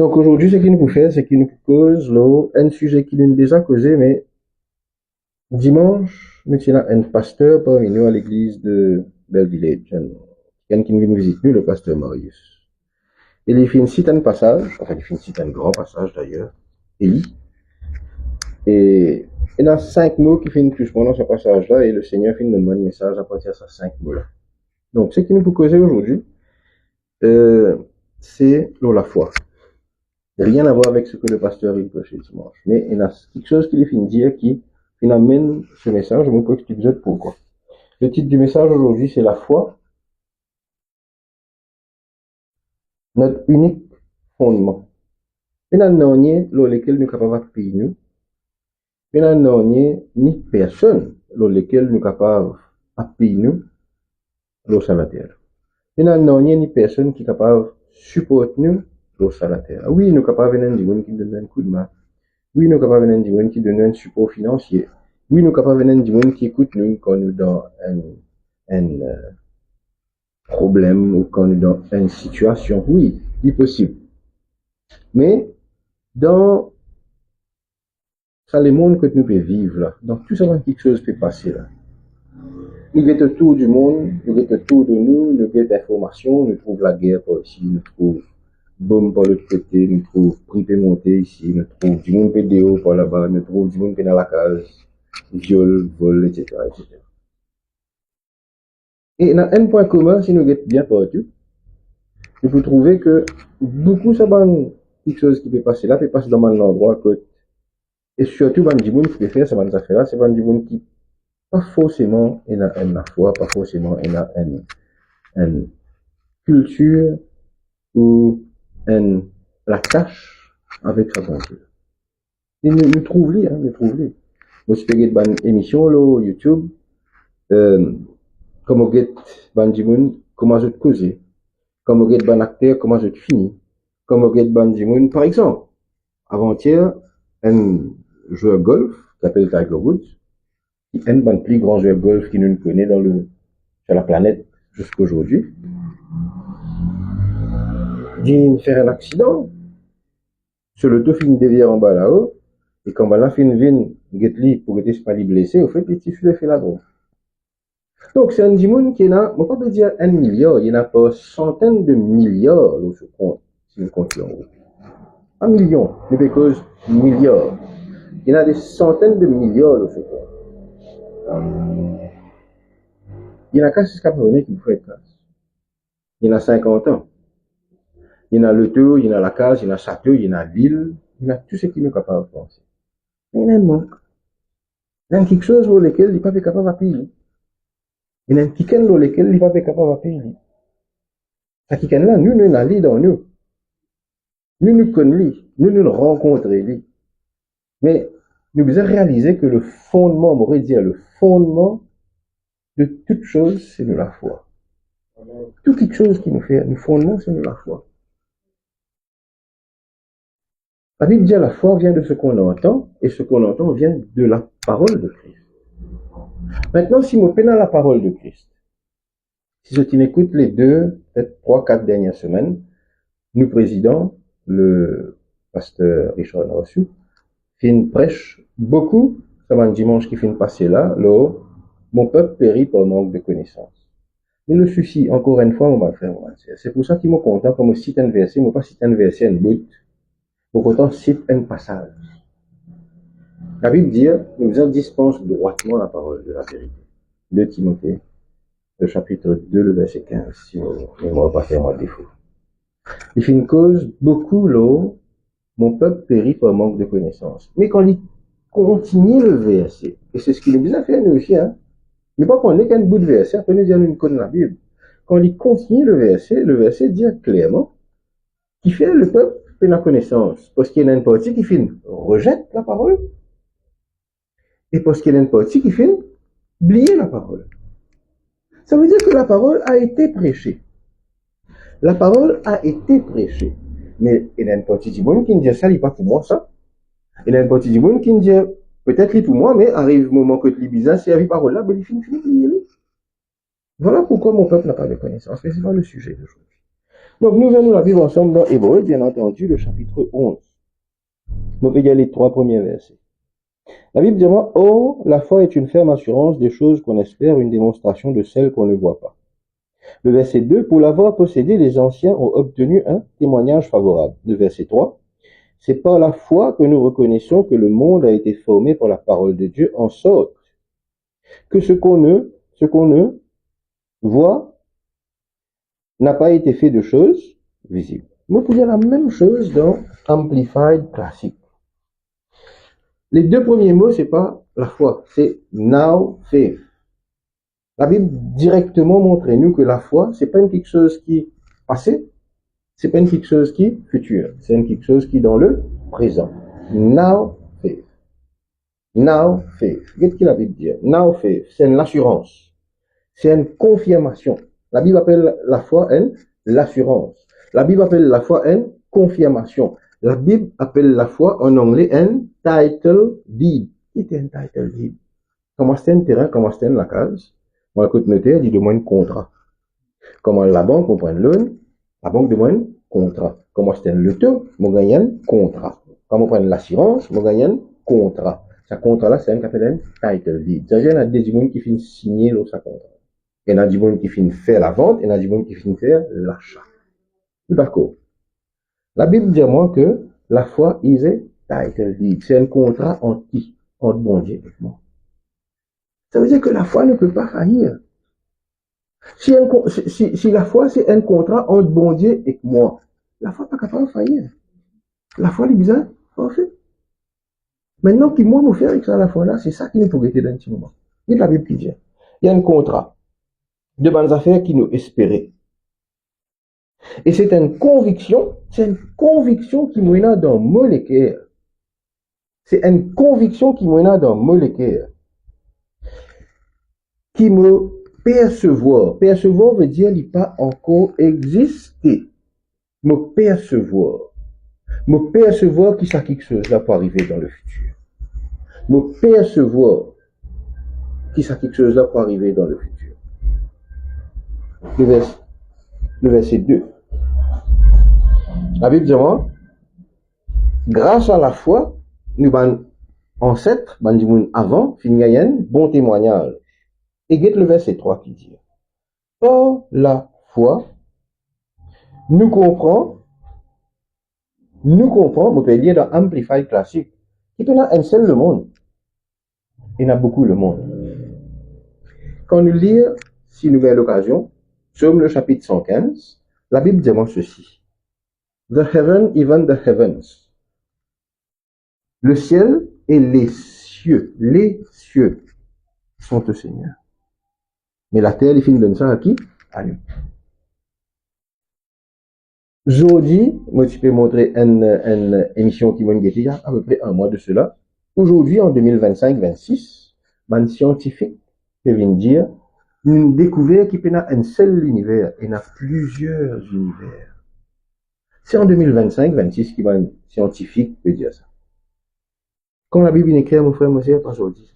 Donc aujourd'hui, ce qu'il nous fait, c'est qu'il nous cause un sujet qui nous déjà causé, mais dimanche, nous avons un pasteur parmi nous à l'église de Bellevillage. Quelqu'un qui vient nous visiter, le pasteur Marius. Et il fait une cite un passage, enfin il fait une cite un grand passage d'ailleurs, Élie. Et il y a 5 mots qui finissent plus pendant ce passage-là, et le Seigneur finit de donner un message à partir de ces 5 mots-là. Donc, ce qui nous peut causer aujourd'hui, c'est la foi. Rien à voir avec ce que le pasteur il prêchait dimanche. Mais il y a quelque chose qui lui finit de dire qui amène ce message. Je me peux expliquer pourquoi. Le titre du message aujourd'hui, c'est la foi, notre unique fondement. Il y a un dernier, lequel nous sommes capables de payer nous. Il y a un dernier, ni personne, lequel nous sommes capables de payer nous, l'eau sur la terre. Il y a un dernier, ni personne qui est capable de supporter nous, l'eau sur la terre. Oui, nous sommes capables de venir dire qui donne un coup de main. Oui, nous sommes capables de venir dire qui donne un support financier. Oui, nous sommes capables de venir dire qui écoute nous quand nous dans un problème ou quand nous dans une situation. Oui, c'est possible. Mais, dans ça, le monde que nous pouvons vivre là, dans tout ça, quelque chose peut passer là. Nous avons autour du monde, nous avons autour de nous, nous avons d'informations, nous trouvons la guerre par ici, nous trouvons bombe par l'autre côté, nous trouvons prix peut monter ici, nous trouvons du monde PDO par là-bas, nous trouvons du monde dans la case, viol, vol, etc., etc. Et dans un point commun, si nous sommes bien partout, nous pouvons trouver que beaucoup ça quelque chose qui peut passer là, peut passer dans un endroit que, et surtout, du monde qui peut faire ces affaires-là, c'est du monde qui pas forcément il a une foi, pas forcément il a une culture ou la tâche avec sa culture. Et nous trouvons lui, nous trouvons lui. Moi, je peux regarder une émission là, YouTube, comment regarder comment je te cause, comment regarder un acteur, comment je te finis, comment regarder par exemple, avant-hier, un joueur golf qui s'appelle Tiger Woods, qui est un des plus grands joueurs de golf qui nous connaît sur la planète jusqu'à aujourd'hui, il fait un accident, sur le tout fin derrière en bas là-haut, et quand la fin vient, pour être pas blessé, au fait, il fait la drogue. Donc, c'est un monde qui n'a, on peut pas dire 1 milliard, il y en a pas centaines de milliards, là, je compte, si nous comptons en gros. 1 million, mais because milliards. Il y en a des centaines de milliards, là, je compte. Il y en a 4 Camerounais qui vous font casse. Il y en a 50 ans. Il y en a le tour, il y en a la case, il y en a château, il y en a ville, il y en a tout ce qui nous est capable de penser. Mais il y en a un manque. Il y a quelque chose pour lequel il n'est pas capable de payer. Il y a un petit pour lequel il n'est pas capable de payer. Ce petit là, nous, nous allons dans nous. Nous nous connaissons, nous nous rencontrons lui. Mais nous devons réaliser que le fondement, on pourrait dire, le fondement de toute chose, c'est de la foi. Tout quelque chose qui nous fait, le fondement, c'est de la foi. La Bible dit que la foi vient de ce qu'on entend, et ce qu'on entend vient de la parole de Christ. Maintenant, si on peine la parole de Christ, si je t'écoute les 2, peut-être 3, 4 dernières semaines, nous présidents, le pasteur Richard Narossu, fin prêche beaucoup, ça va un dimanche qui fin passer là, mon peuple périt par manque de connaissances. Mais le souci, encore une fois, on va le faire, c'est pour ça qu'il m'a content, comme je cite un verset, moi pas cite un verset, un bout, pour autant cite un passage. La Bible dit, nous en dispense droitement la parole de la vérité. 2 Timothée, le chapitre 2, le verset 15, si on ne va pas faire un défaut. Il fait une cause, beaucoup l'eau, mon peuple périt par manque de connaissances. Mais quand il continue le verset, et c'est ce qu'il nous a fait nous aussi, mais pas qu'on ait qu'un bout de verset, après nous dire une connaît la Bible. Quand il continue le verset dit clairement qu'il fait le peuple fait la connaissance. Parce qu'il y a une partie qui fait rejette la parole, et parce qu'il y a une partie qui fait oublier la parole. Ça veut dire que la parole a été prêchée. La parole a été prêchée. Mais il y a une partie du monde qui me dit ça, il n'est pas pour moi ça. Il y a une partie du monde qui me dit peut-être il pour moi, mais arrive le moment que tu lis bizarre, si il y a une parole là, ben il finit oublier. Voilà pourquoi mon peuple n'a pas de connaissance. Mais ce n'est pas le sujet d'aujourd'hui. Donc, nous allons la vivre ensemble dans Hébreux, bien entendu, le chapitre 11. Nous pouvons y aller les 3 premiers versets. La Bible dit, oh, la foi est une ferme assurance des choses qu'on espère, une démonstration de celles qu'on ne voit pas. Le verset 2, pour l'avoir possédé, les anciens ont obtenu un témoignage favorable. Le verset 3, c'est par la foi que nous reconnaissons que le monde a été formé par la parole de Dieu, en sorte que ce qu'on ne voit n'a pas été fait de choses visibles. Nous pouvons dire la même chose dans Amplified Classic. Les 2 premiers mots, c'est pas la foi, c'est now faith. La Bible directement montre-nous que la foi, c'est pas quelque chose qui est passé, c'est pas quelque chose qui est futur, c'est quelque chose qui est dans le présent. Now faith. Now faith. Qu'est-ce que la Bible dit? Now faith, c'est une assurance, c'est une confirmation. La Bible appelle la foi l'assurance. La Bible appelle la foi une confirmation. La Bible appelle la foi en anglais un title deed. Qu'est-ce un title deed? Comment c'est un terrain, comment c'est la case? Moi, le notaire dit de moi un contrat. Comment la banque, on prend un loan, la banque demande un contrat. Comment c'est un loto, on gagne un contrat. Comment on prend l'assurance, on gagne un contrat. Ce contrat-là, c'est un qui appelle un title deed. C'est-à-dire, il y a des gens qui finissent signer dans sa contrat. Il y a des gens qui finissent faire la vente, et il y a des gens qui finissent faire l'achat. D'accord. La Bible dit à moi que la foi is a title deed. C'est un contrat entre qui? Entre bon Dieu et moi. Ça veut dire que la foi ne peut pas faillir. Si la foi, c'est un contrat entre bon Dieu et moi, la foi n'est pas capable de faillir. La foi, elle est bizarre, parfait. Maintenant, qui moi nous faire avec ça, la foi là, c'est ça qui nous pourrait aider dans un petit moment. Il y a la Bible qui dit, il y a un contrat de bonnes affaires qui nous espérait. Et c'est une conviction qui mène dans mon cœur. C'est une conviction qui mène dans mon cœur. Qui me percevoir. Percevoir veut dire qu'il n'a pas encore existé. Me percevoir. Me percevoir qu'il y a quelque chose là pour arriver dans le futur. Me percevoir qu'il y a quelque chose là pour arriver dans le futur. Le verset 2. La Bible dit, grâce à la foi, nous avons ancêtres, avant, fin bon témoignage. Et guette le verset 3 qui dit, par la foi, nous comprenons, on peut dire dans Amplified Classic, qui peut un seul le monde. Il y en a beaucoup le monde. Quand nous lisons, si nous avons l'occasion, Psaume le chapitre 115, la Bible dit ceci. The heaven, even the heavens. Le ciel et les cieux sont au Seigneur. Mais la terre, il finit de ça à qui? À nous. Aujourd'hui, moi, tu peux montrer une émission qui m'a guetté il y a à peu près un mois de cela. Aujourd'hui, en 2025-26, un scientifique peut venir dire, une découverte qui peut un seul univers et n'a plusieurs univers. C'est en 2025-26 qui va un scientifique peut dire ça. Quand la Bible écrit, mon frère, mon frère, pas aujourd'hui.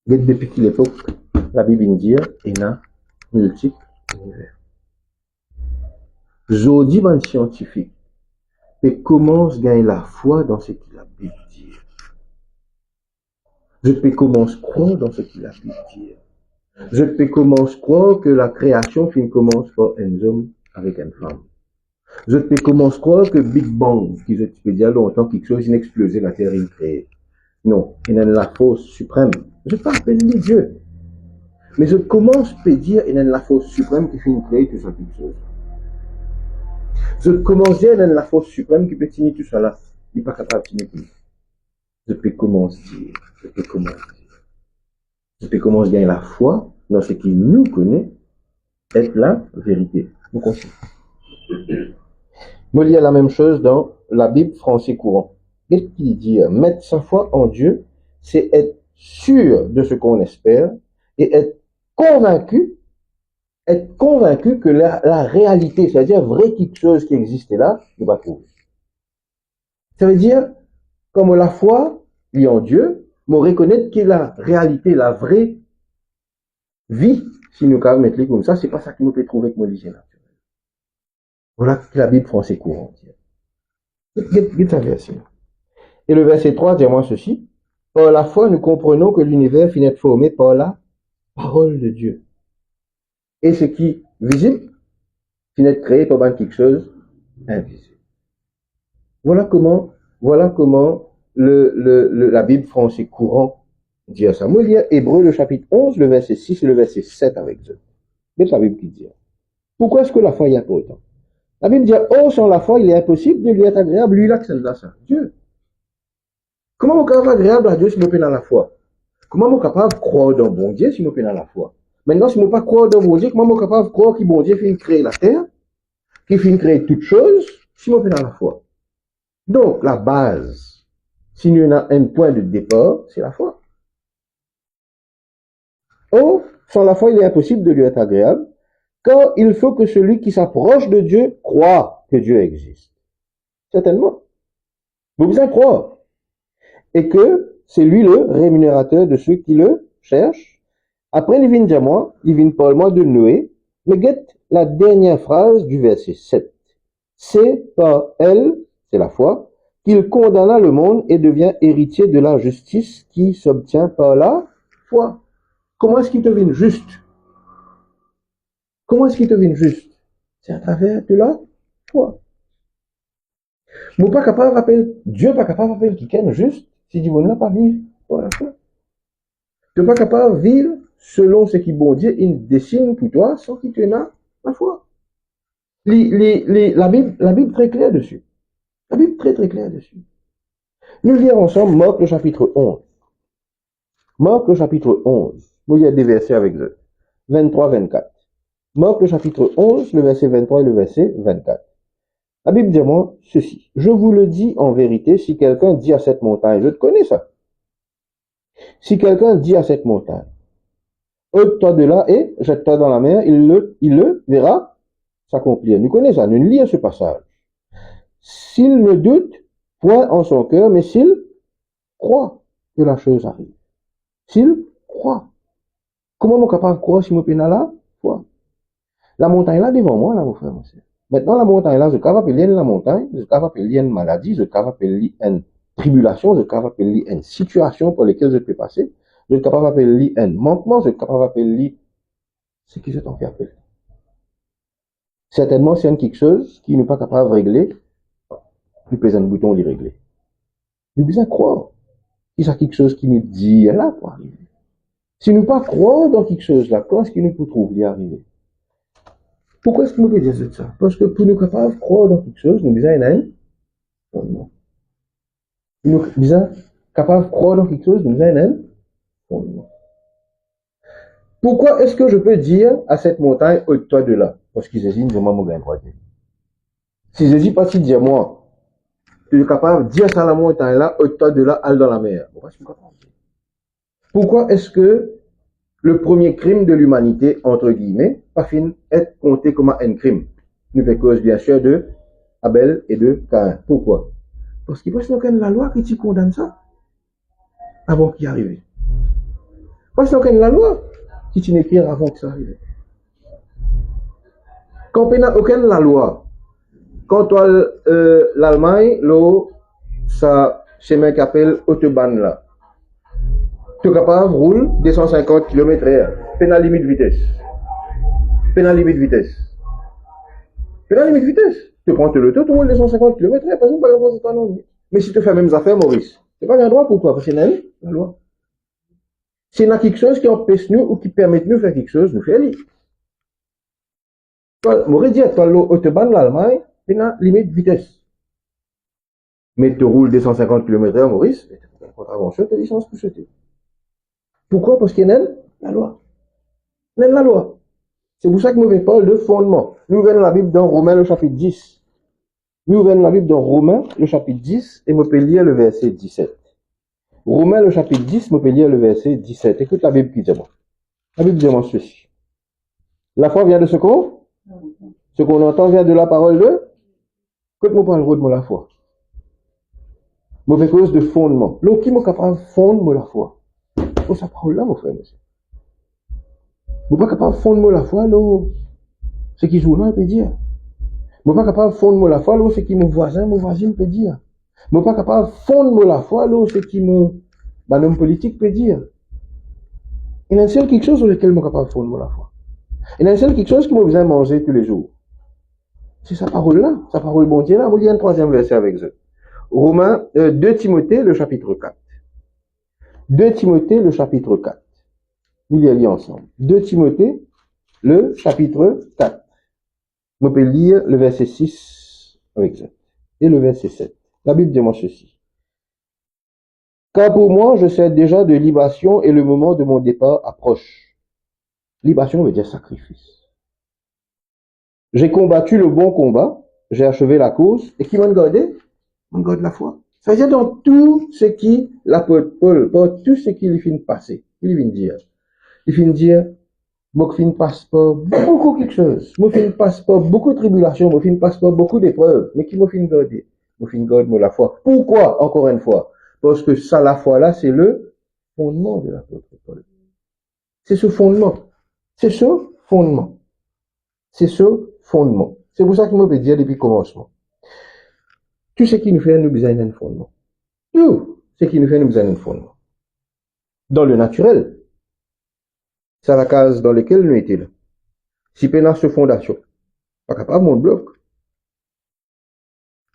Depuis l'époque, la Bible dit, il y a multiples univers. Aujourd'hui, un scientifique peut commencer à gagner la foi dans ce que la Bible dit. Je peux commencer à croire dans ce que la Bible dit. Je peux commencer à croire que la création commence par un homme avec une femme. Je peux commencer à croire que Big Bang, qui je peux dire longtemps quelque chose, il a explosé, la Terre est créée. Non, il y a la force suprême. Je ne peux pas appeler Dieu. Mais je commence à dire qu'il y a la force suprême qui finit créer tout ça, quelque chose. Je commence à dire qu'il y a la force suprême qui peut finir tout ça là. Il n'est pas capable de finir tout. Je peux commencer à dire. Je peux commencer à gagner la foi dans ce qui nous connaît être la vérité. Vous continuez. Moi, il y a la même chose dans la Bible français courant. Qu'est-ce qu'il dit? Mettre sa foi en Dieu, c'est être sûr de ce qu'on espère et être convaincu que la réalité, c'est-à-dire vrai quelque chose qui existait là, il va trouver. Ça veut dire, comme la foi, liée en Dieu, me reconnaître que la réalité, la vraie vie, si nous pouvons mettre comme ça, c'est pas ça qui nous peut trouver avec mon religion. Voilà que la Bible français courant. Guide sa version. Et le verset 3 dit moi ceci. Par la foi, nous comprenons que l'univers finit d'être formé par la parole de Dieu. Et ce qui est visible finit d'être créé par quelque chose invisible. Voilà comment la Bible français courant dit à ça. Moi, lire Hébreu, le chapitre 11, le verset 6 et le verset 7 avec eux. Mais la Bible qui dit. Pourquoi est-ce que la foi est importante? La Bible dit, oh, sans la foi, il est impossible de lui être agréable. Lui, là, que c'est là, ça. Dieu. Comment on est capable agréable à Dieu si on peine dans la foi? Comment on est capable de croire dans bon Dieu si on peine dans la foi? Maintenant, si on ne pas croire dans bon Dieu, comment on est capable de croire que bon Dieu finit de créer la terre, qu'il finit de créer toutes choses, si on peine dans la foi? Donc, la base, si nous avons un point de départ, c'est la foi. Oh, sans la foi, il est impossible de lui être agréable, car il faut que celui qui s'approche de Dieu croit que Dieu existe. Certainement. Vous besoin croire. Et que c'est lui le rémunérateur de ceux qui le cherchent. Après, il vient dire moi, il vient parler moi de Noé, mais guette la dernière phrase du verset 7. C'est par elle, c'est la foi, qu'il condamna le monde et devient héritier de la justice qui s'obtient par la foi. Comment est-ce qu'il devient juste? Comment est-ce qu'il devient juste? C'est à travers de la foi. Nous pas capable d'appeler, Dieu pas capable d'appeler quelqu'un juste si Dieu n'a pas vivre par la foi. Tu n'es pas capable de vivre selon ce qui bon Dieu il dessine pour toi sans qu'il te n'a la foi. La Bible très claire dessus. La Bible très très claire dessus. Nous lirons ensemble Marc le chapitre 11. Marc le chapitre 11. Nous lire des versets avec eux. 23-24. Marc le chapitre 11, le verset 23 et le verset 24. La Bible dit moi ceci. Je vous le dis en vérité, si quelqu'un dit à cette montagne, je te connais ça. Si quelqu'un dit à cette montagne, ôte-toi de là et jette-toi dans la mer, il le verra s'accomplir. Nous connaissons ça, nous lisons ce passage. S'il ne doute point en son cœur, mais s'il croit que la chose arrive. S'il croit. Comment on est capable de croire si je peux là? Foi. La montagne là devant moi, là, mon frère, mon soeur. Maintenant, la montagne là, je suis capable d'appeler la montagne, je suis capable d'appeler une maladie, je suis capable d'appeler une tribulation, je suis capable d'appeler une situation pour laquelle je peux passer, je suis capable d'appeler un manquement, je suis capable d'appeler ce qui se t'en fait appeler. Certainement, c'est quelque chose qui n'est pas capable de régler, nous pèse un bouton de régler. Nous besoin croire. Il y a quelque chose qui nous dit là pour arriver. Si nous pas croire dans quelque chose là, comment est-ce qu'il nous peut trouver d'y arriver? Pourquoi est-ce que nous peut dire ça? Parce que pour nous capables de croire dans quelque chose, nous besoin d'un fondement. Nous besoin capables de croire dans quelque chose, nous besoin d'un fondement. Pourquoi est-ce que je peux dire à cette montagne, ôte-toi de là? Parce qu'il s'agit de moi, mon gars, si je dis pas si dire moi, tu es capable de dire ça à la montagne là, ôte-toi de là, allez dans la mer. Pourquoi est-ce que le premier crime de l'humanité, entre guillemets, pas fin, est compté comme un crime? Nous fait cause, bien sûr, de Abel et de Caïn. Pourquoi? Parce qu'il n'y a pas la loi qui condamne ça avant qu'il arrive. Parce qu'il n'y a la loi qui t'écrit avant que ça arrive. Quand on n'a aucune la loi, quand l'Allemagne, ça chemin qui appelle Autobahn là, tu es capable de rouler 250 km/h, pénal limite vitesse. Pénal limite vitesse. Pénal limite vitesse. Tu prends l'auto, tu roules 250 km/h, par exemple, pas grave, non. Mais si tu fais les mêmes affaires, Maurice, tu n'as pas un droit pourquoi? Parce que c'est la loi. S'il y a quelque chose qui empêche nous ou qui permet de nous faire quelque chose, nous faisons. Maurice dit, tu as l'autobahn de l'Allemagne, pénal limite vitesse. Mais tu roules 250 km/h, Maurice, tu as une contravention, tu as licence pour sauter. Pourquoi? Parce qu'il y a la loi. Il y a la loi. C'est pour ça que nous parlons de fondement. Nous venons la Bible dans Romains le chapitre 10. Nous venons la Bible dans Romains le chapitre 10 et je peux lire le verset 17. Romains le chapitre 10, je peux lire le verset 17. Écoute la Bible qui dit moi. La Bible dit moi ceci. La foi vient de ce qu'on entend vient de la parole de. Écoute-moi pas le rôle de la foi. Mauvais cause de fondement. L'eau qui m'a capable de fondre la foi. Pour sa parole là, mon frère, monsieur. Vous n'êtes pas capable de fondre la foi, là. Ce qui joue là, il peut dire. Je ne suis pas capable de fondre la foi, là, c'est qui mon voisin peut dire. Je ne suis pas capable de fondre la foi, là, c'est qui mon homme politique peut dire. Il y a un seul quelque chose sur lequel je suis capable de fondre la foi. Il y a un seul quelque chose qui m'a besoin de manger tous les jours. C'est sa parole là, sa parole bon Dieu là. Je vais lire un troisième verset avec eux. Romains, 2 Timothée, le chapitre 4. 2 Timothée, le chapitre 4. Nous lisons ensemble. 2 Timothée, le chapitre 4. On peut lire le verset 6 avec ça. Et le verset 7. La Bible dit moi ceci. Car pour moi, je sais déjà de libation et le moment de mon départ approche. Libation veut dire sacrifice. J'ai combattu le bon combat, j'ai achevé la course, et qui m'a gardé? On garde la foi. Ça veut dire dans tout ce qui, l'apôtre Paul, dans tout ce qu'il finit de passer, il vient dire. Il finit de dire, moi qui ne passe pas beaucoup quelque chose, moi qui ne passe pas beaucoup de tribulations, moi qui ne passe pas beaucoup d'épreuves, mais qui m'a fin de garder? Moi fin de garder la foi. Pourquoi, encore une fois? Parce que ça, la foi là, c'est le fondement de l'apôtre Paul. C'est ce fondement. C'est ce fondement. C'est ce fondement. C'est pour ça que je peux dire depuis le commencement. Tout ce qui nous fait nous besoin d'un fondement. Tout ce qui nous fait nous besoin d'un fondement. Dans le naturel, c'est la case dans laquelle nous étions là. Si nous avons cette fondation, pas capable de monter bloc.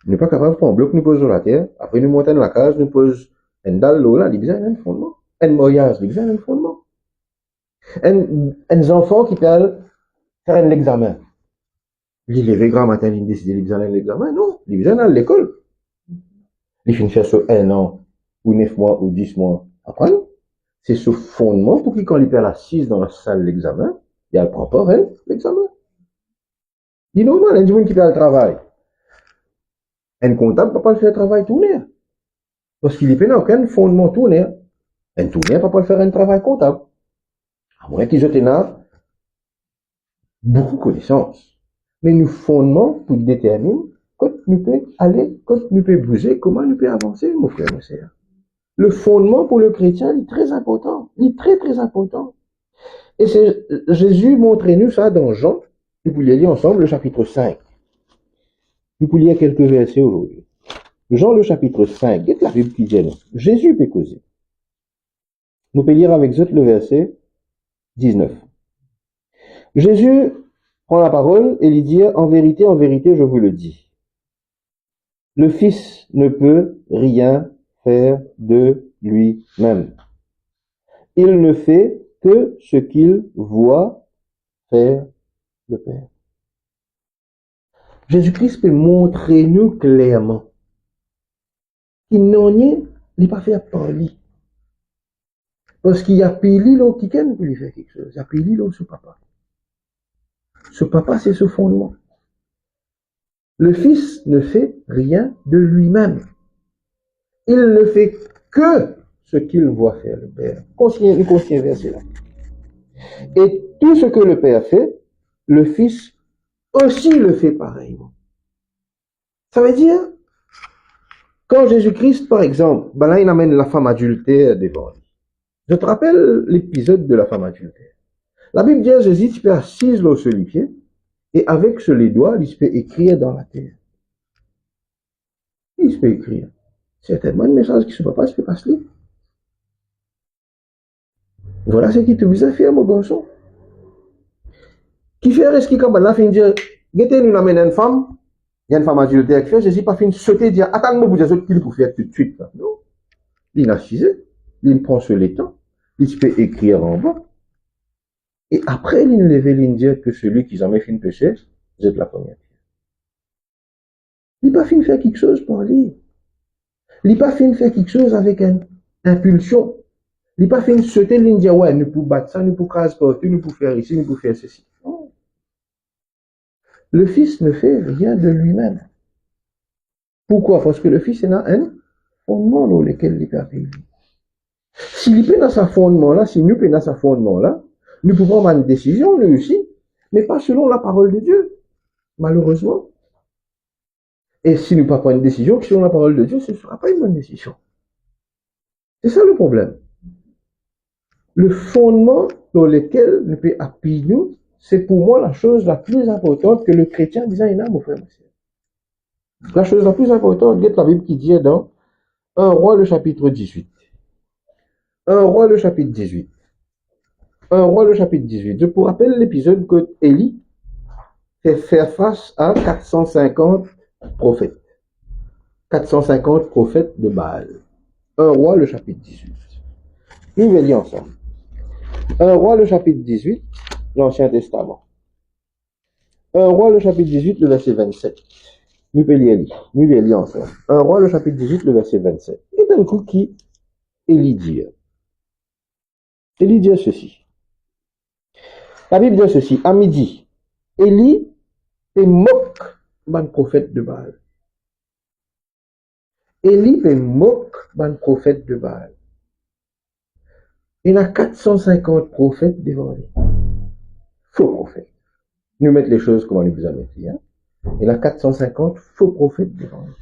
Nous pas capable de prendre un bloc, nous posons sur la terre, après nous montons dans la case, nous posons un dalle là, il besoin d'un fondement. Un moyage, il besoin d'un fondement. Un enfant qui peut faire un examen. Il levé grand matin, il décide l'examen. Non, il vient à l'école. Il finit faire sur 1 an, ou 9 mois, ou 10 mois. Après, c'est ce fondement pour qu'il, quand il perd assise dans la salle de l'examen, il prend pas l'examen. Il est normal, un monde qui perd le travail. Un comptable ne peut pas le faire travail tourner. Parce qu'il n'a aucun fondement tourner. Un tourner ne peut pas faire un travail comptable. À moins qu'il ait beaucoup de connaissances. Mais nous fondements pour déterminer quand nous peut aller, quand nous peut bouger, comment nous peut avancer, mon frère, mon sœur. Le fondement pour le chrétien est très important. Il est très, très important. Et c'est Jésus montre-nous ça dans Jean. Nous pouvons lire ensemble le chapitre 5. Nous pouvons lire quelques versets aujourd'hui. Jean le chapitre 5. Qu'est-ce que la Bible qui dit là? Jésus peut causer. Nous pouvons lire avec eux le verset 19. Jésus prend la parole et lui dit, en vérité, je vous le dis. Le Fils ne peut rien faire de lui-même. Il ne fait que ce qu'il voit faire le Père. Jésus-Christ peut montrer nous clairement qu'il n'en est, il n'est pas fait par lui. Parce qu'il y a pili là qui peut lui faire quelque chose. Il y a pili là ce papa. Ce papa, c'est ce fondement. Le Fils ne fait rien de lui-même. Il ne fait que ce qu'il voit faire le Père. Nous continuons verset là. Et tout ce que le Père fait, le Fils aussi le fait pareillement. Ça veut dire, quand Jésus-Christ, par exemple, ben là, il amène la femme adultère devant lui. Je te rappelle l'épisode de la femme adultère. La Bible dit à Jésus, tu peux assise là sur les pieds, et avec sur les doigts, il peut écrire dans la terre. Il peut écrire. Certainement, un message qui ne se peut pas, il ne peut pas se lire. Voilà ce qui te vous a fait, mon garçon. Qui fait, est-ce qu'il, comme là, fin de dire, guettez, nous amène une femme, il y a une femme adultère qui fait, Jésus pas fin de sauter, dire, attends-moi, vous dire ce qu'il faut faire tout de suite, là. Non. Il a cisé, il prend sur les temps, il peut écrire en bas. Et après, il lève il dit que celui qui jamais fait une péché, c'est la première pierre. Il n'a pas fin de faire quelque chose pour lui. Il n'a pas fin de faire quelque chose avec une impulsion. Il n'a pas fin de sauter, il dit, ouais, nous pouvons battre ça, nous pouvons craser partout, nous pouvons faire ici, nous pouvons faire ceci. Non. Le Fils ne fait rien de lui-même. Pourquoi? Parce que le Fils est dans un fondement dans lequel il peut arriver. S'il est dans ce fondement-là, si nous sommes dans ce fondement-là, nous pouvons prendre une décision, nous aussi, mais pas selon la parole de Dieu, malheureusement. Et si nous ne prenons pas une décision selon la parole de Dieu, ce ne sera pas une bonne décision. C'est ça le problème. Le fondement dans lequel nous pouvons appuyer nous, c'est pour moi la chose la plus importante que le chrétien disait, mon frère, mon frère. La chose la plus importante, regarde la Bible qui dit dans 1 Roi le chapitre 18. 1 Roi le chapitre 18. 1 Roi le chapitre 18. Je vous rappelle l'épisode que Élie fait faire face à 450 prophètes. 450 prophètes de Baal. 1 Roi le chapitre 18. Nous allons lire ensemble. 1 Roi le chapitre 18, l'Ancien Testament. 1 Roi le chapitre 18, le verset 27. Nous allons lire ensemble. 1 Roi le chapitre 18, le verset 27. Et d'un coup qui Élie dit. Élie dit ceci. La Bible dit ceci. À midi, Élie te moque ban prophète de Baal. Élie te moque ban prophète de Baal. Il y a 450 prophètes devant lui. Faux prophètes. Nous mettons les choses comme on nous a mis. Hein? Il y a 450 faux prophètes devant lui.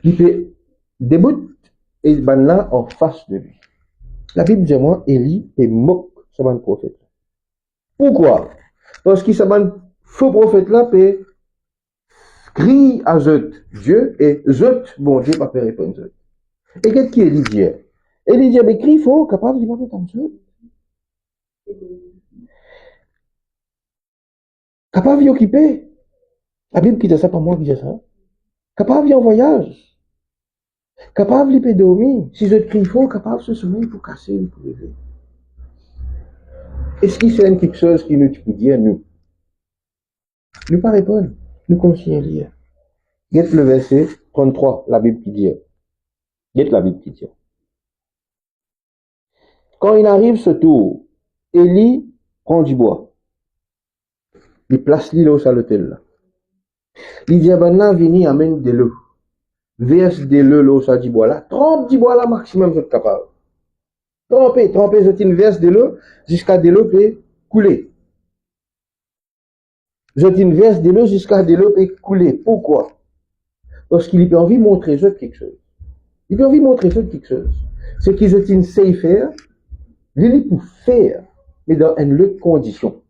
Il fait début et ban là en face de lui. La Bible dit moi, Élie te moque ce ban prophète. Pourquoi? Parce qu'il s'abonne faux prophète là, peut crie à Zot, Dieu, et Zot, bon Dieu, pas faire répondre Zot. Et qu'est-ce qu'il dit? Il dit, mais crie faux, capable de pas faire comme Zot. Capable d'y occuper. La Bible qui dit ça, pas moi qui dit ça. Capable d'y en voyage. Capable d'y dormir. Si Zot crie faux, capable de se souvenir pour casser, pour lever. Est-ce qu'il y a quelque chose qui nous peut dire, nous? Nous pas répondre. Nous continuons à lire. Guette le verset 33, la Bible qui dit. Guette la Bible qui dit. Quand il arrive ce tour, Élie prend du bois. Il place l'île au salotel là. Il dit, ben là, vini, amène de l'eau. Verse de l'eau, ça du bois là. Trempe du bois là, maximum, vous êtes capable. Trempez, c'est une verse de l'eau, jusqu'à de l'eau peut couler. C'est une verse de l'eau, jusqu'à de l'eau peut couler. Pourquoi? Parce qu'il a envie de montrer quelque chose. Il a envie de montrer quelque chose. C'est qu'ils ont une sait faire, il pour faire, mais dans une autre condition.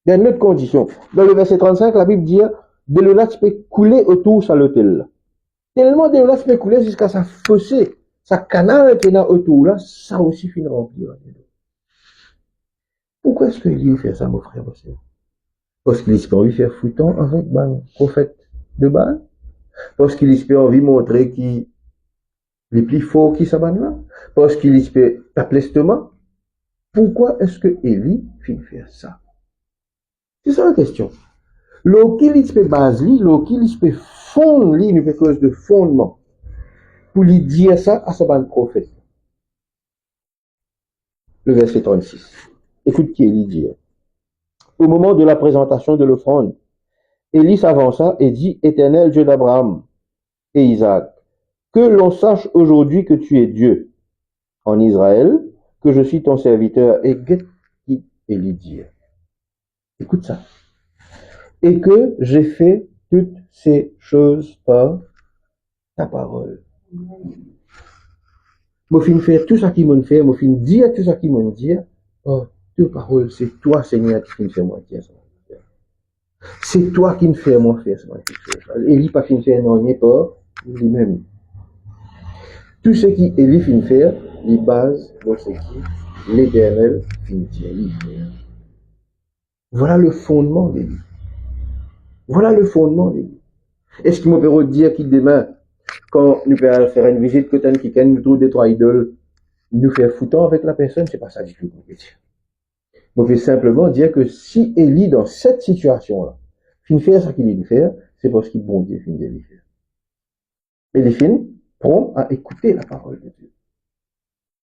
Dans une autre condition. Dans le verset 35, la Bible dit, de l'eau là, tu peux couler autour de l'autel. Tellement de l'eau là, tu peux couler jusqu'à sa fossé, sa canal qui est autour là, ça aussi finit remplir. Pourquoi est-ce qu'il fait ça, mon frère, mon frère? Parce qu'il espère envie faire foutant avec le prophète de Baal. Parce qu'il espère envie montrer qu'il est plus fort qui s'abonne là. Parce qu'il espère t'appeler l'estomac. Pourquoi est-ce que Élie finit faire ça? C'est ça la question. L'eau qu'il espère base lui, l'eau qu'il espère fondre lui, une cause de fondement. Pour lui dire ça à sa bande prophète. Le verset 36. Écoute qui Élie dit. Au moment de la présentation de l'offrande, Élie s'avança et dit, Éternel Dieu d'Abraham et Isaac, que l'on sache aujourd'hui que tu es Dieu en Israël, que je suis ton serviteur. Et qu'est-ce qui Élie dit? Écoute ça. Et que j'ai fait toutes ces choses par ta parole. Moi, fin faire tout ça qui m'ont fait, moi, fin dire tout ça qui m'ont dit, oh, ta parole, c'est toi, Seigneur, qui me fait moi dire ça. C'est toi qui me fais moi faire ça. Élie pas fin faire non, n'est pas lui-même. Tout ce qui Élie fin faire, les bases dans ce qui l'Éternel fin dire. Voilà le fondement d'Élie. Voilà le fondement d'Élie. Est-ce qu'il me peut dire qu'il demain, quand nous pouvons faire une visite côté qui nous trouve des trois idoles, nous faire foutant avec la personne, c'est pas ça du tout qu'on peut dire. On peut simplement dire que si Élie, dans cette situation-là, fin faire ce qu'il veut faire, c'est parce qu'il bon Dieu fin de le faire. Et les fin prompt à écouter la parole de Dieu.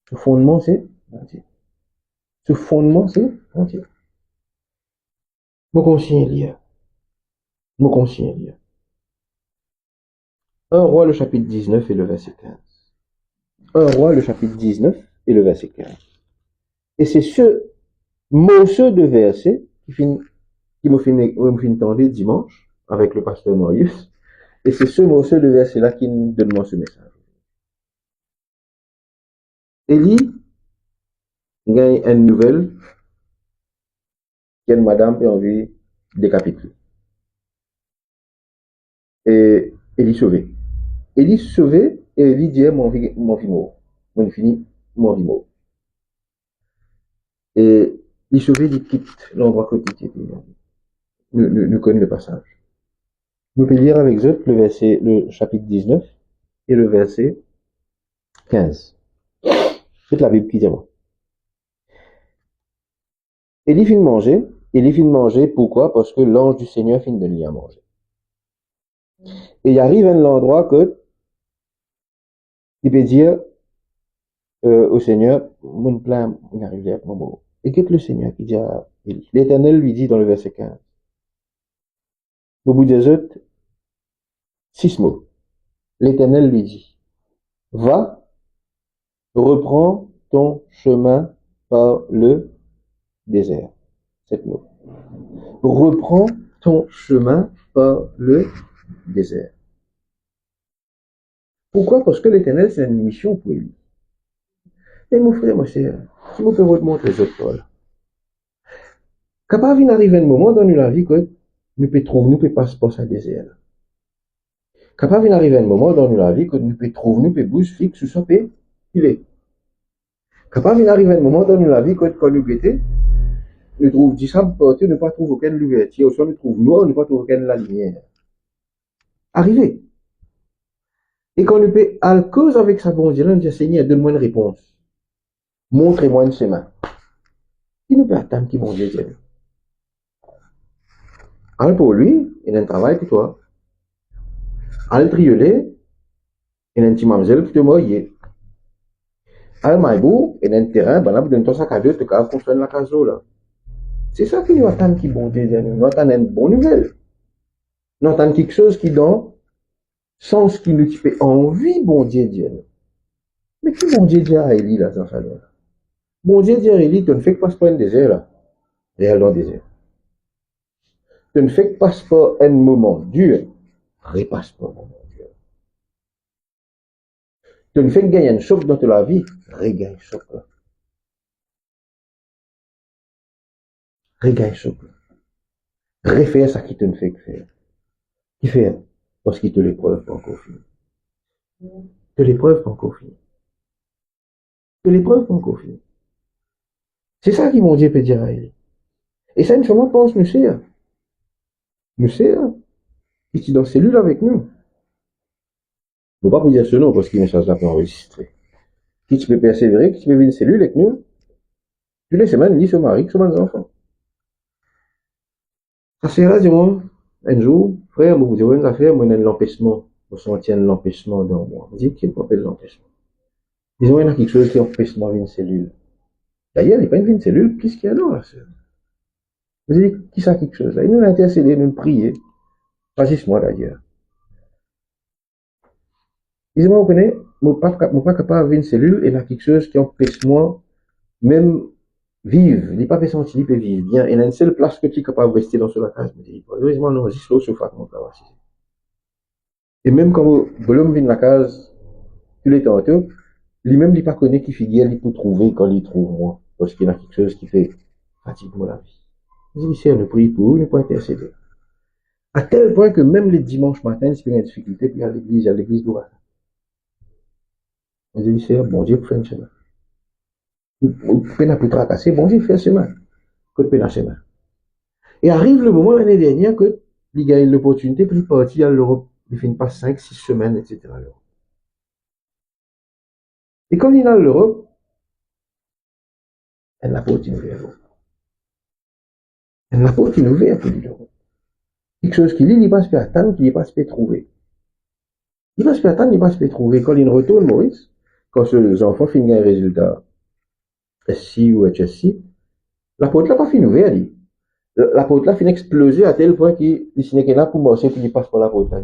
Ce fondement, c'est Dieu. Ce fondement, c'est Dieu. Mon conseiller lire. Mon conseiller lire. 1 Roi, le chapitre 19 et le verset 15. 1 Roi, le chapitre 19 et le verset 15. Et c'est ce morceau de verset qui m'a fait entendre dimanche avec le pasteur Marius. Et c'est ce morceau de verset-là qui nous donne ce message. Élie gagne une nouvelle qu'il y a une madame qui a envie de décapiter. Et il est sauvé. Il est sauvé et il dit, mon vie mort. Mon fini, mon vie mort. Et il est sauvé, il quitte l'endroit quotidien. Nous connaissons le passage. Nous pouvons lire avec eux le chapitre 19 et le verset 15. C'est la Bible qui dit moi. Et il finit de manger, pourquoi? Parce que l'ange du Seigneur finit de lui à manger. Et il arrive à l'endroit que il peut dire au Seigneur, mon plan, il arrive à mon mot. Et qu'est-ce que le Seigneur qui dit à Élie? L'Éternel lui dit dans le verset 15. Au bout des autres, 6 mots. L'Éternel lui dit, va, reprends ton chemin par le désert. 7 mots. Reprends ton chemin par le désert. Pourquoi? Parce que l'Éternel, c'est une mission pour lui. Et mon frère, ma sœur, si vous pouvez vous montrer les autres Paul. Capable d'arriver un moment dans la vie que nous pouvons passer par ce désert. Capable d'arriver un moment dans la vie que nous pouvons bouger fixe sur ce pays, il est. Capable d'arriver un moment dans la vie que quand nous guettons, nous trouvons 10 ans partout, nous ne trouvons aucune ouverture, soit nous trouvons noir, nous ne trouvons aucune la lumière. Arrivé. Et quand nous peut à cause avec sa bon Dieu, nous dit Seigneur, donne-moi une réponse. Montrez-moi une chemin. Il nous peut attendre qui bon Dieu dit. Alors pour lui, il a un travail pour toi. Al trioler, il a un petit mamzelle pour te mouiller. Al maïbou, il a un terrain, ben là, pour donner ton sac à dos, tu vas construire la case là. C'est ça qui nous attend qui bon Dieu dit. Nous attendons une bonne nouvelle. Nous attendons quelque chose qui donne sens qui nous fait envie, bon Dieu dit. Mais qui bon Dieu dit à Élie là, dans sa là? Bon Dieu dit à Élie, tu ne fais que passer par un désert là. Réel dans le désert. Tu ne fais que passer par un moment dur. Repasse pas, mon Dieu. Tu ne fais que gagner un choc dans ta vie. Regagne choc là. Regagne choc là. Refaire ça qui te ne fait que faire. Qui fait? Parce qu'il te l'épreuve pas encore fini. Te l'épreuve pas encore fini. Te l'épreuve pas encore fini. C'est ça qui mon Dieu peut dire à elle. Et ça, une fois, pense, nous sert. Nous sert. Qui est dans la cellule avec nous. Je ne peux pas vous dire ce nom parce qu'il y a une chose là pour enregistrer. Qui tu peux persévérer, qui tu peux vivre une cellule avec nous. Toutes les semaines, il dit ce mari, ce mes enfants. Ça sera, dis-moi, un jour, frère, vous direz une affaire, moi, il y a l'empêchement. Vous sentez l'empêchement dans moi. Vous dites, qui appelle l'empêchement? Disons, il y a quelque chose qui empêche moi une cellule. D'ailleurs, il n'y a pas une cellule, qu'est-ce qu'il y a là, sœur? Vous dites, qui ça quelque chose là? Il nous a intercédé, nous prier. Choisissez-moi d'ailleurs. Dis-moi, vous connaissez, moi, pas capable d'une cellule, et il y a quelque chose qui empêche moi, même, vivre. Il n'est pas fait sentir, il peut vivre bien. Il y a une seule place que tu es capable de rester dans ce case. Je me dis, heureusement, non, juste là, sur mon travail. Et même quand l'homme vient de la case, tous les temps, lui-même, il n'est pas connu qui figure, il peut trouver quand il trouve moi. Parce qu'il y a quelque chose qui fait fatigue moi la vie. Je dis, c'est le prix pour eux, il peut intercéder. À tel point que même les dimanches matins, s'il y a une difficulté, puis à l'église d'où. Je dis, c'est bon Dieu pour faire un chemin. Ou peine pour tracasser, bon Dieu fait un chemin. Que de peine à chemin. Et arrive le moment l'année dernière que il gagne l'opportunité pour partir à l'Europe. Il fait pas 5, 6 semaines, etc. Et quand il est à l'Europe, elle n'a pas continué à l'Europe. Elle n'a pas continué à l'Europe. Quelque chose qu'il lit, il passe pas attendre, qu'il passe pas trouver. Il passe pas attendre, il passe pas trouver. Quand il retourne, Maurice, quand ces enfants finissent un résultat SC ou HSC, la porte là pas fini ouverte, la porte là finit exploser à tel point qu'il n'est qu'un là pour marcher, puis il passe par la porte là.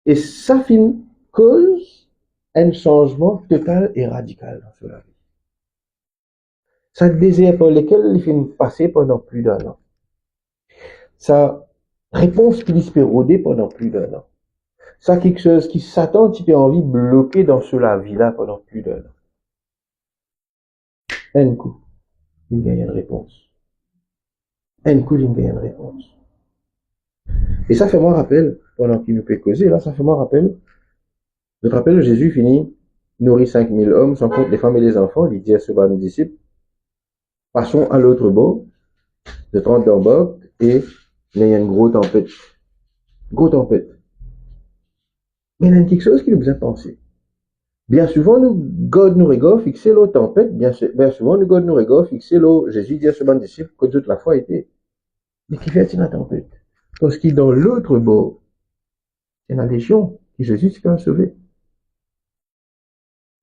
Et ça finit cause un changement total et radical dans la vie. Ça désert par lequel il finit passer pendant plus d'un an. Sa réponse qu'il espère rôder pendant plus d'un an. Ça quelque chose qui s'attend, tu peux envie bloqué dans la vie là pendant plus d'un an. Un coup. il gagne une réponse. Un coup, il gagne une réponse. Et ça fait moi rappel, pendant qu'il nous peut causer, là, ça fait moi rappel. Je te rappelle, Jésus finit, nourrit 5000 hommes, sans compte les femmes et les enfants, il dit à ses disciples, passons à l'autre bord, de 30 en bas, et il y a une grosse tempête. Grosse tempête. Mais il y a quelque chose qui nous a pensé. Bien souvent, nous, God nous regarde fixer l'eau tempête, bien souvent, nous, God nous regarde fixer l'eau, Jésus dit à ses disciples, que toute la foi était. Mais qui fait-il la tempête? Parce qu'il dans l'autre bord, c'est la légion, qui Jésus s'est quand même sauvé.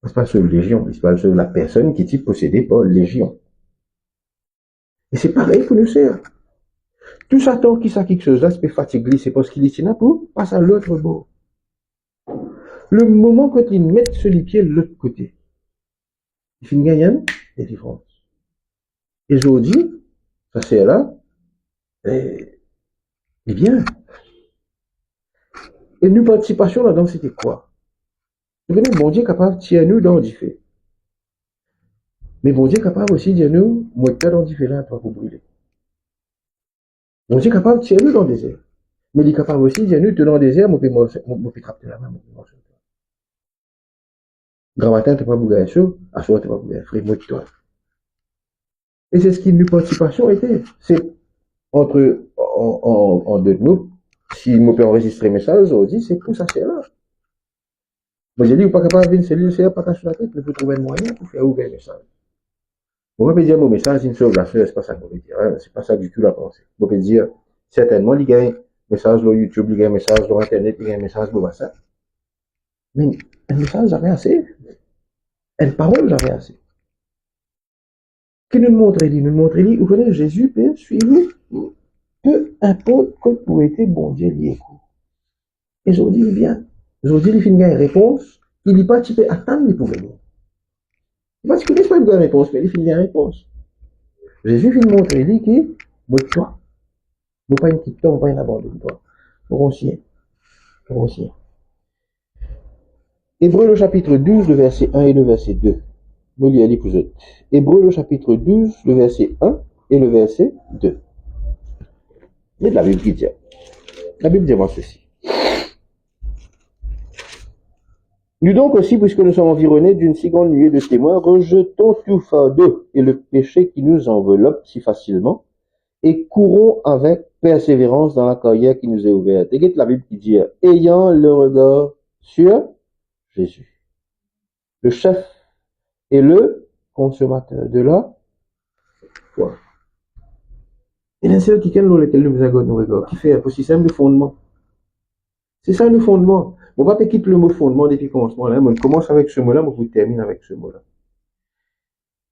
C'est pas seule légion, c'est pas seule la personne qui est possédée par légion. Et c'est pareil pour nous, sœurs. Tout Satan qui sait quelque chose là, c'est fatigué, c'est parce qu'il est là pour passer à l'autre bord. Le moment quand ils mettent sur les pieds de l'autre côté, il finit gagnant des différences. Et je vous dis, ça c'est là, eh bien. Et nous participation là-dedans, c'était quoi? Vous voyez, bon Dieu est capable de tirer nous dans le fait. Mais bon Dieu est capable aussi de dire nous, moi, je suis dans le différent pour brûler. Bon Dieu est capable de tirer nous dans le désert. Mais il est capable aussi de dire nous, tu es dans le désert, moi, je peux trapper la main, moi, je peux grand matin, tu n'as pas bouger chaud, à soir, tu n'as pas bouger frais, moi, toi. Et c'est ce qui nous participation était. C'est entre, en deux mots, si je peux enregistrer mes messages aujourd'hui, c'est pour ça, c'est là. Moi, j'ai dit, vous n'êtes pas capable de venir, c'est lui, c'est pas cacher la tête, mais vous trouver un moyen pour faire ouvrir le message. On peut dire mon message, une sauve la soeur, c'est pas ça qu'on veut dire, hein? C'est pas ça du tout la pensée. On peut dire, certainement, il y a un message sur YouTube, il y a un message sur Internet, il y a un message sur WhatsApp. Mais un message, j'avais assez. Une parole, j'avais assez. Qui nous montre, vous connaissez Jésus, peut suivre, peu importe quand vous êtes bon Dieu lié. Et aujourd'hui, il vient. Aujourd'hui, il finit une réponse. Il n'est pas typé attendre pour venir. Parce qu'il n'est pas une bonne réponse, mais il finit une réponse. Jésus finit montrer lui qui, moi, toi. Moi, pas une petite toi, pas une abandon, toi. Grossier. Grossier. Hébreu, le chapitre 12, le verset 1 et le verset 2. Nous lisons pour eux. Hébreu, le chapitre 12, le verset 1 et le verset 2. Il y a de la Bible qui dit. La Bible dit moi ceci. Nous donc aussi, puisque nous sommes environnés d'une si grande nuée de témoins, rejetons tout fardeau et le péché qui nous enveloppe si facilement, et courons avec persévérance dans la carrière qui nous est ouverte. Et la Bible qui dit, ayant le regard sur Jésus, le chef et le consommateur de la foi. Et là, c'est lequel nous regarde, qui fait un système de fondement. C'est ça le fondement. On va pas quitter le mot fondement depuis le commencement là. On commence avec ce mot-là, on termine avec ce mot-là.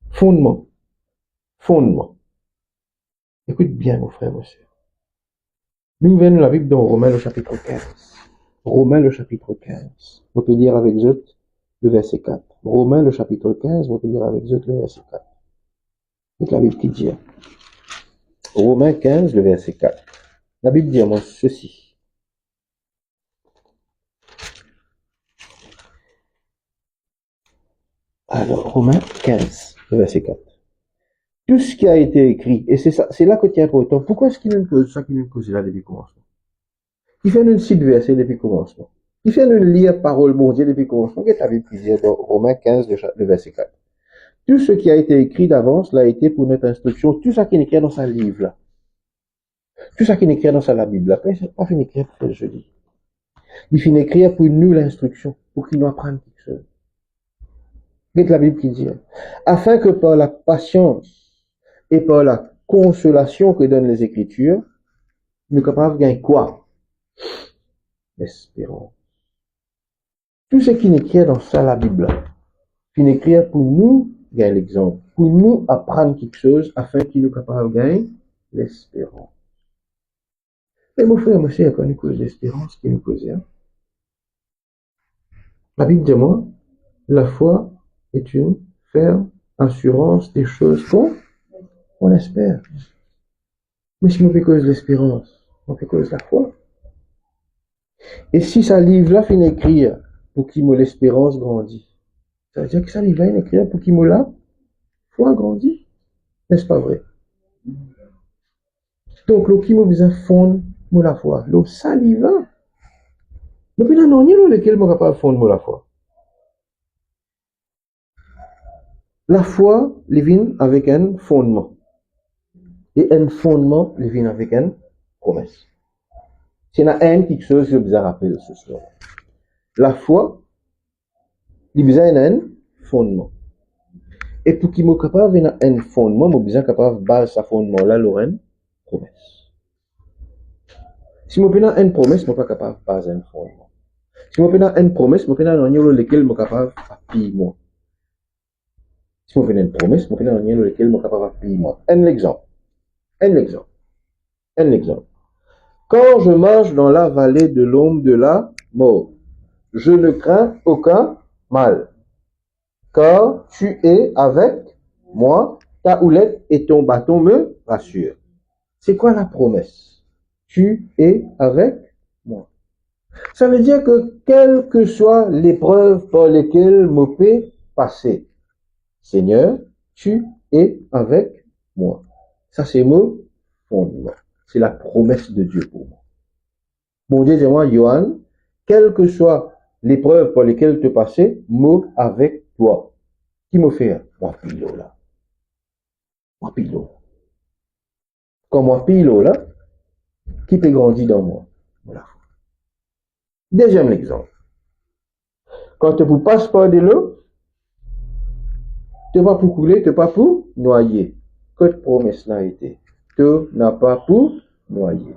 Fondement. Fondement. Écoute bien, mon frère, mon soeur. Nous venons la Bible dans Romains le chapitre 15. Romains le chapitre 15. On peut lire avec eux le verset 4. Romains le chapitre 15, on peut lire avec eux le verset 4. C'est la Bible qui dit. Romains 15, le verset 4. La Bible dit à moi ceci. Alors, Romains 15, verset 4. Tout ce qui a été écrit, et c'est ça, c'est là que tu es important. Pourquoi est-ce qu'il nous pose ça qu'il nous pose là depuis le commencement? Il fait une cite verset depuis le commencement. Il fait une lire parole bon Dieu depuis le commencement. Qu'est-ce que tu avais pu dire dans Romains 15, le verset 4? Tout ce qui a été écrit d'avance l'a été pour notre instruction. Tout ça qui est écrit dans sa livre là. Tout ça qui est écrit dans sa Bible là. Après, c'est pas fini écrire pour faire le jeudi. Il finit écrire pour nous l'instruction, pour qu'il nous apprenne quelque chose. Qu'est-ce que la Bible qui dit? Afin que par la patience et par la consolation que donnent les Écritures, nous sommes capables de gagner quoi? L'espérance. Tout ce qui est écrit dans ça, la Bible, qui est écrit pour nous gagner l'exemple, pour nous apprendre quelque chose afin qu'il nous capables de gagner l'espérance. Mais mon frère, monsieur, il y a pas une cause d'espérance qui nous cause. Hein? La Bible dit moi, la foi est une ferme assurance des choses qu'on espère. Mais si on fait cause de l'espérance, on fait cause de la foi. Et si ça livre-là finit écrire pour qu'il me l'espérance grandit, ça veut dire que ça livre-là finit écrire pour qu'il me la foi grandit. N'est-ce pas vrai? Donc, l'eau qui me besoin fondre, moi la foi. L'eau salive là. Mais puis là, non, il y a lequel me capable fondre, moi la foi. La foi, les vient avec un fondement. Et un fondement, les vient avec une promesse. C'est quelque chose que je vous rappelle ce soir. La foi, il y a un fondement. Et pour qu'il soit capable d'avoir un fondement, il besoin capable de baser ce fondement-là, une promesse. Si je n'ai pas une promesse, je ne suis pas capable de baser un fondement. Si je n'ai pas une promesse, je ne suis pas capable d'appuyer moi. Si je n'ai pas une promesse, je ne suis pas capable d'appuyer moi. Un exemple. Quand je marche dans la vallée de l'ombre de la mort, je ne crains aucun mal. Car tu es avec moi, ta houlette et ton bâton me rassurent. C'est quoi la promesse? Tu es avec moi. Ça veut dire que quelles que soient l'épreuve par lesquelles je peux passer, Seigneur, tu es avec moi. Ça c'est mon fondement. C'est la promesse de Dieu pour moi. Bon Dieu, dis-moi, Johan, quelle que soit l'épreuve par lesquelles tu passes, moi avec toi. Qui me fait? Moi pilo là. Moi pilo. Quand moi pilo là, qui peut grandir dans moi? Voilà. Deuxième exemple. Quand tu passes par de l'eau, tu n'as pas pour couler, tu n'as pas pour noyer. Que de promesse n'a été? Tu n'as pas pour noyer.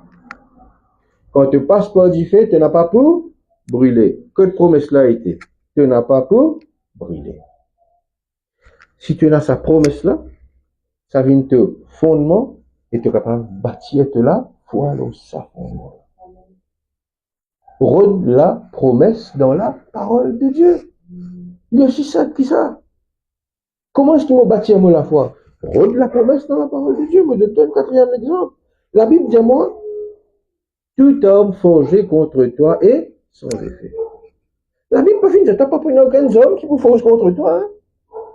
Quand tu passes par du feu, tu n'as pas pour brûler. Que de promesse n'a été? Tu n'as pas pour brûler. Si tu as sa promesse-là, ça vient te fondement et tu es capable de bâtir là, voilà ça fondement. Rôde la promesse dans la parole de Dieu. Il y a aussi ça qui ça. Comment est-ce qu'il m'a bâti moi la foi? Rôde la promesse dans la parole de Dieu. Je te donne un quatrième exemple. La Bible dit à moi, tout homme forgé contre toi est sans effet. La Bible pas fini, tu n'as pas pris aucun homme qui vous forge contre toi. Hein?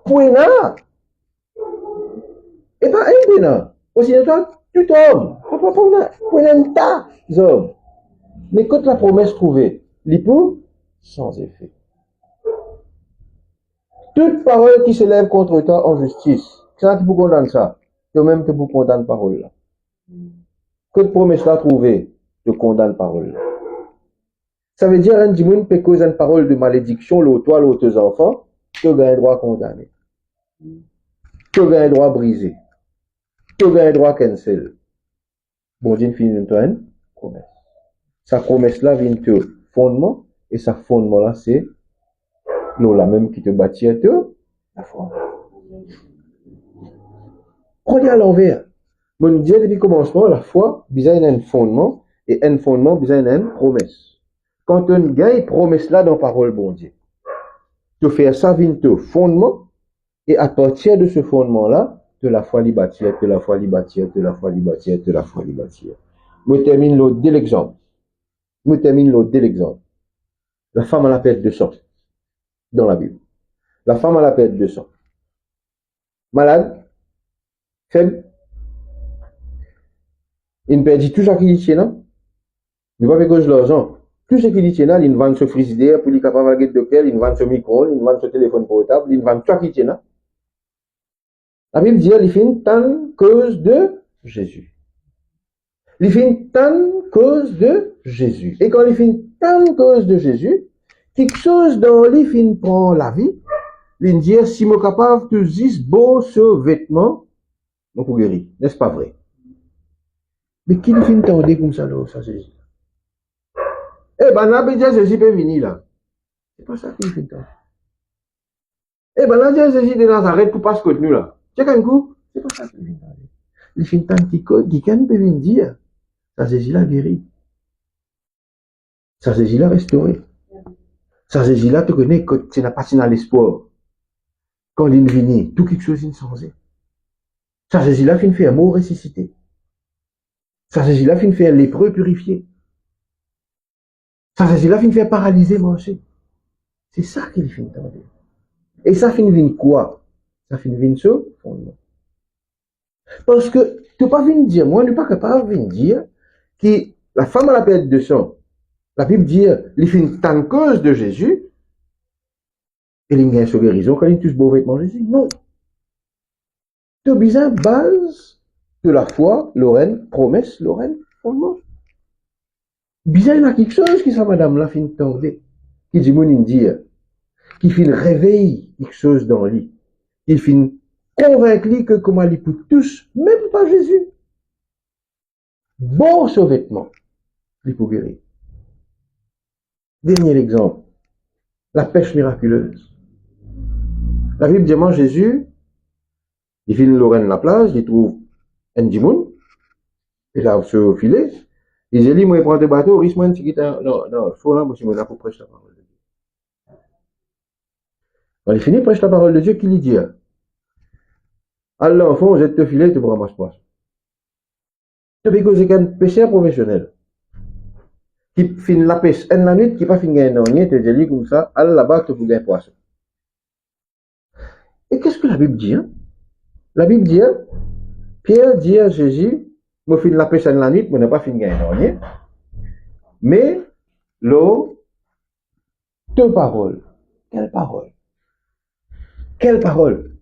Pouena. Et pas un pouena. Aussi de toi, tout homme. Pas pouena un tas d'hommes. Mais quand la promesse trouvée, l'hypo, sans effet. Toute parole qui s'élève contre toi en justice, c'est ça qui vous condamne ça. Toi-même que vous condamne parole là. Que promesse là trouvée, te condamne parole là. Ça veut dire, un dimanche peut causer une parole de malédiction, toi, l'autre enfants, tu as un droit condamné. Tu as un droit brisé. Tu as un droit cancel. Bon Dieu finit de toi une promesse. Sa promesse là vient te fondement, et sa fondement là c'est l'eau là même qui te bâtit à te la foi. Prenez à l'envers. Mon Dieu depuis le commencement, la foi, besoin d'un fondement, et un fondement, besoin d'une promesse. Quand on gagne promesse là dans la parole, bon Dieu, tu fais ça vient te fondement, et à partir de ce fondement là, de la foi li bâtir, de la foi li bâtir, de la foi li bâtir, de la foi li bâtir. Je termine l'autre dès l'exemple. La femme a la perte de sang dans la Bible. La femme a la perte de sang. Malade, faible, il perdit tout ça qui dit là. Il ne va pas cause de l'argent. Tout ce qui dit là, il vend ce frigidaire, puis il est capable de docteur, il vend ce micro, il vend ce téléphone portable, il vend tout ce qui là. La Bible dit, il fait une telle cause de Jésus. Il fait une telle cause de Jésus. Et quand il fait une telle cause de Jésus, quelque chose dans les fins prend la vie, il dit, si je suis capable de dire beau ce vêtement, on peut guérir. N'est-ce pas vrai? Mais qui le fin tendait comme ça, là, ça, Jésus? Eh ben, là, bien, Jésus peut venir, là. C'est pas ça qu'il fait tendait. Eh ben, là, Jésus de Nazareth pour pas se contenir, là. Tu sais, un coup? C'est pas ça qu'il fait tendait. Il fait tant qui peut venir dire, ça, Jésus l'a guéri. Ça, Jésus l'a restauré. Ça, Jésus là, tu connais, quand tu n'as pas dans l'espoir. Quand il vient, tout quelque chose est changé. Ça, Jésus là, fin faire mort ressuscité. Ça, Jésus là, fin faire lépreux purifié. Ça, Jésus là, fin faire paralysé marcher. C'est ça qu'il fait entendre. Et ça, fin vient quoi? Ça, fin vient ce fondement. Parce que tu n'es pas venu dire, moi, je ne suis pas capable de dire que la femme à la perte de sang, la Bible dit, il fait une tankeuse de Jésus, et il y a une guérison quand il touche beau vêtement de Jésus. Non. Tu as besoin de base de la foi, Lorraine, promesse, Lorraine, fondement. Bizarre, il y a quelque chose qui, ça, madame, la fin tendée, qui dit, mon dire, qui fin réveille quelque chose dans lui, qui fin convaincre que comment il peut tous, même pas Jésus. Bon ce vêtement, il peut guérir. Dernier exemple, la pêche miraculeuse. La Bible dit, moi, Jésus, il vient Lorraine la plage, il trouve un dimoun, et là, sur le filet, il dit, moi, il prend des bateaux, risque moi, non, faut là, moi, je me là pour prêcher la parole de Dieu. Quand il finit, prêche la parole de Dieu, qu'il lui dit, alors, enfant, jette te filet, tu ramasses pas. C'est parce que c'est un pêcheur professionnel. Qui finit la pêche en la nuit, qui pas finit un an, te dit comme ça, allez là-bas, tu peux gagner poisson. Et qu'est-ce que la Bible dit, hein? La Bible dit, Pierre dit à Jésus, moi, finis la pêche en la nuit, moi, n'ai pas fini un an, mais, l'eau, deux paroles. Quelle parole? Quelle parole?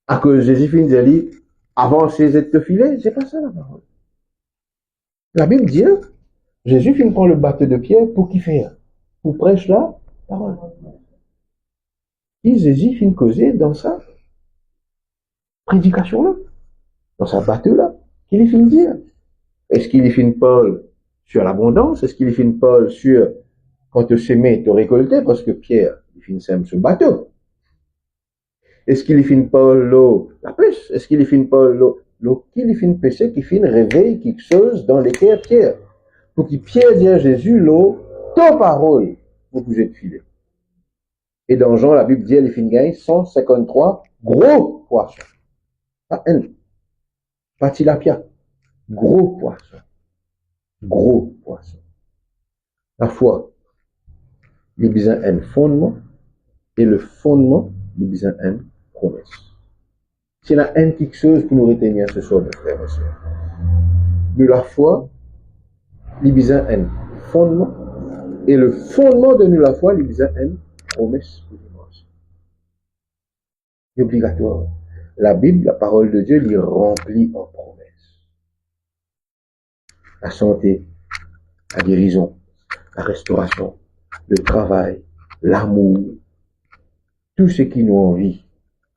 À cause de Jésus finit de dire, avancez et te filer, c'est pas ça la parole. La Bible dit, Jésus finit prendre le bateau de Pierre pour qui faire? Pour prêcher la parole. Et Jésus finit causer dans sa prédication là, dans sa bateau là, qu'il est finit dire. Est-ce qu'il est finit Paul sur l'abondance? Est-ce qu'il est finit Paul sur quand tu semais, tu récoltais? Parce que Pierre, il finit sème sur le bateau. Est-ce qu'il est finit Paul l'eau, la pêche? Est-ce qu'il est finit Paul l'eau qu'il est finit pêcher, qui finit réveiller quelque chose dans les cœurs Pierre? Pour que Pierre dise à Jésus, l'eau, ta parole, vous pouvez te filer. Et dans Jean, la Bible dit, elle est finit gagne 153 gros poissons. Pas un, pas tilapia, gros poissons. Gros poissons. La foi, il y a besoin d'un fondement, et le fondement, il y a besoin d'une promesse. S'il y a un quelque chose pour nous retenir ce soir, mes frères et sœurs, de la foi, il y a besoin d'un fondement, et le fondement de la foi, il y a besoin d'une promesse pour dimanche. C'est obligatoire. La Bible, la parole de Dieu, il remplit en promesses. La santé, la guérison, la restauration, le travail, l'amour, tout ce qui nous envie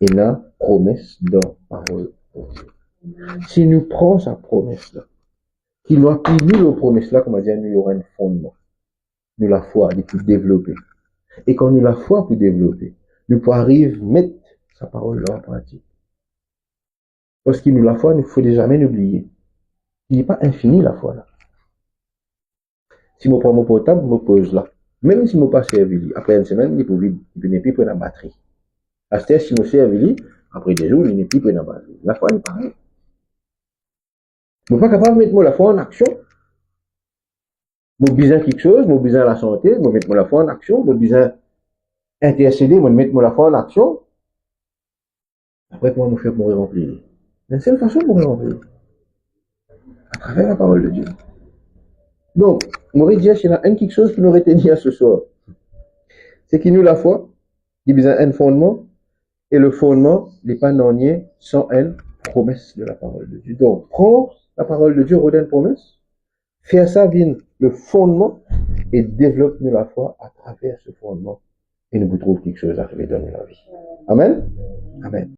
est la promesse dans la parole de Dieu. Si nous prenons sa promesse là, qui nous appuie nous la promesse là, comme on dit, nous aurons un fondement. Nous la foi, il faut développer. Et quand nous la foi pour développer, nous pouvons arriver à mettre sa parole là en pratique. Parce qu'il nous la foi, il ne faut jamais l'oublier. Il n'est pas infini la foi là. Si je prends mon portable, je me pose là. Même si je ne pas servi, après une semaine, il n'est plus prendre la batterie. À ce si je me servi, après des jours, il n'est plus prendre la batterie. La foi est pareil. Je ne suis pas capable de mettre la foi en action. Je suis besoin de quelque chose, je suis besoin de la santé, je vais mettre la foi en action, je suis besoin d'intercéder, je vais mettre la foi en action. Après, comment je fais pour me remplir? C'est la seule façon pour me remplir. À travers la parole de Dieu. Donc, Maurice dit, il y a quelque chose qui nous retenir ce soir. C'est qu'il nous la foi, il y a besoin d'un fondement, et le fondement n'est pas nié sans une promesse de la parole de Dieu. Donc, prends la parole de Dieu, redonne une promesse, fais ça vient le fondement, et développe-nous la foi à travers ce fondement, et nous vous trouve quelque chose à arriver dans la vie. Amen? Amen.